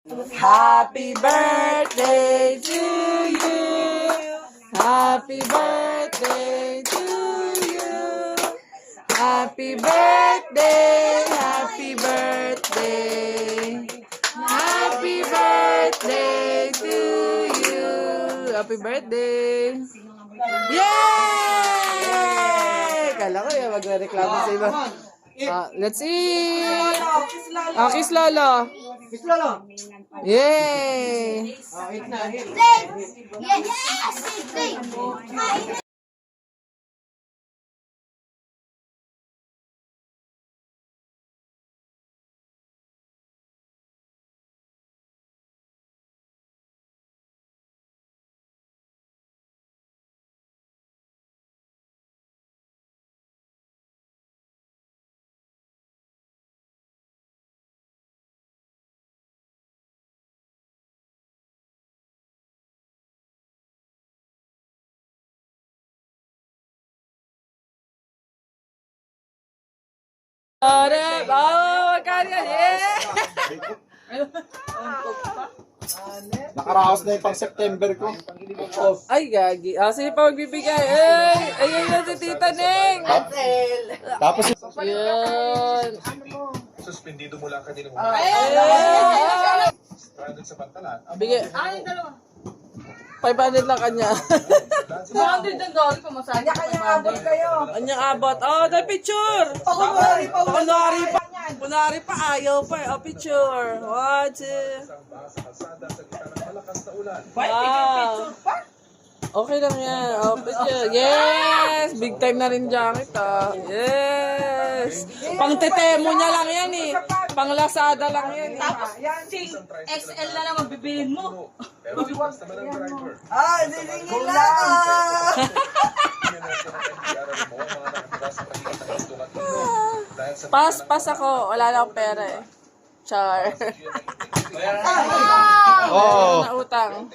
Happy birthday to you. Happy birthday to you. Happy birthday, happy birthday. Happy birthday to you. Happy birthday. Yay! Kala ko yung magre-reklamo sa iba. Let's eat! Kiss Lolo. Kiss Lolo. Yay! Eat na, eat. Yes! Magkano yan? Nakaraos na yung pang September ko. Ay, gagi. Sino pa magbibigay? Ayun na si Tita Ning. Tapos Yun. Suspendido mula kanina mo. Stranded sa pantalan. Bigay. 500 lang kanya. 200 ang dami pa masaya. Kanya abot kayo. Kanyang abot. Dahil picture. Kunwari pa, ayaw pa. Picture. 1, 2. Sa kalsada sa gitna ng malakas na ulan. Wow. Okay lang yan. Picture. Yes! Big time na rin dyan ito. Yes! Pang tetemo niya lang yan eh. Pang Lazada lang yan eh. Tapos, XL na lang mabibilin mo. Pero lipas naman ang driver. Dilingin lang. Pas ako. Wala lang pera eh. Char. Oo. Nautang.